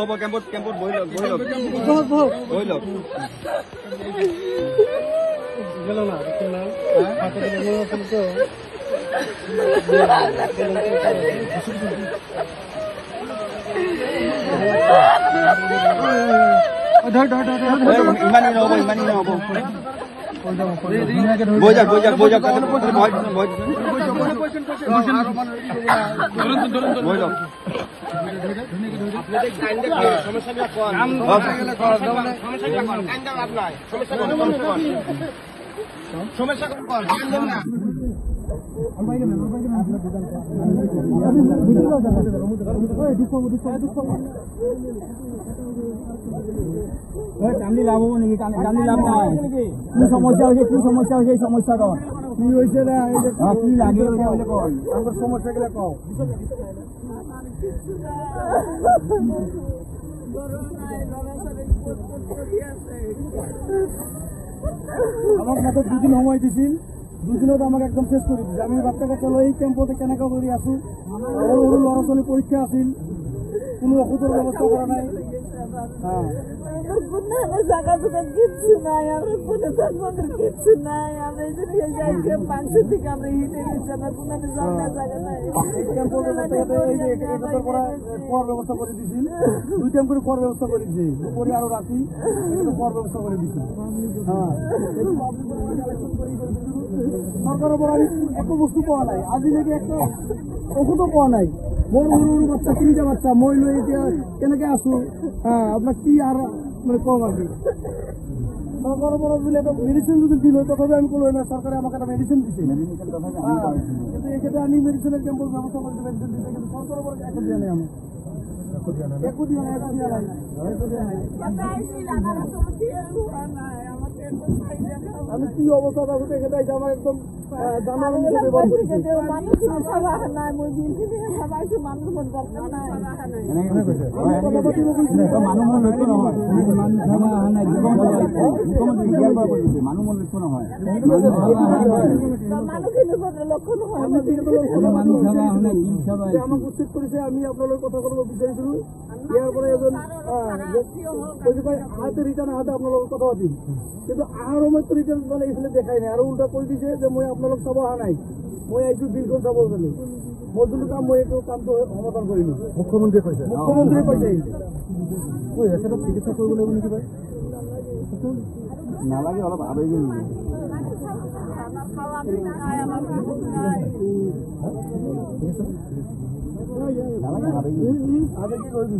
হ'ব কেম্পত বহি লওক গেল না ইমানি নহব বৈ যাক বৈ যাক কান্দি লাভ হব নেকি? কান্দি লাভ নাই। কি সমস্যা হয়েছে সমস্যাটা কি হয়েছে না কি লাগে আমার সমস্যা গুলা কও। আমার মাত্র 2 দিন সময় দিছিল, 2 দিনত আমাকে একদম শেষ করে দিচ্ছে। আমি বাচ্চা কাচ্চা লই ক্যাম্পতে কেনেকা করে আসু, লড়া চলি পরীক্ষা আছিল, কোনো ওষুধের ব্যবস্থা করা নাই। হ্যাঁ জায়গা দোকান কিচ্ছু নাই, আমরা কোনো কিচ্ছু নাই, আমরা মানুষের থেকে আমরা হিটে গেছি, আমার কোনো জায়গা নাই। খাওয়ার ব্যবস্থা করে দিছি, 2 টাইম করে খাওয়ার ব্যবস্থা করে দিছি, দুপুরে আরো রাখি খাওয়ার ব্যবস্থা করে দিছি। হ্যাঁ সরকারের পর আমি এত বস্তু পাওয়া নাই, আজি লেগে একটা ওষুধও পাওয়া নাই। বড় সরু বাচ্চা 3টা বাচ্চা মই লই কেনেকে আসু। হ্যাঁ আপনার কি আর মানে কম আর কি সরকারের পর দিলে একটা মেডিসিন যদি দিল তথাপি আমি কোনো না, সরকারে আমাকে একটা মেডিসিন দিচ্ছে। কিন্তু এক্ষেত্রে আমি মেডিসিনের ক্যাম্পের ব্যবস্থা করতে মেডিসিন দিচ্ছে, কিন্তু সরকারের পর এখন দিয়ে নেই আমি আমি কি অবস্থা থাকতে এখানে আমার একদম জানার মানুষ আমাকে উচিত করেছে। আমি আপনাদের কথা বলবো বিচারিছিল, ইয়ার পরে এজন হাতে রিটার্ন হাতে আপনার কথা দিন, কিন্তু আহার সময় তো রিটার্ন মানে এখানে দেখাই নাই, আরো উল্টা করে দিছে যে মই আপনার চাব অহা নাই, মই এইটো বিলখন চাব জানি মোৰ যোনটো কাম মই এইটো কামটো সমাধান কৰিলো। মুখ্যমন্ত্ৰীয়ে কৈছে এখেতক চিকিৎসা কৰিব লাগিব নেকি ভাই? নালাগে, অলপ আবেগি নালাগে আবেগি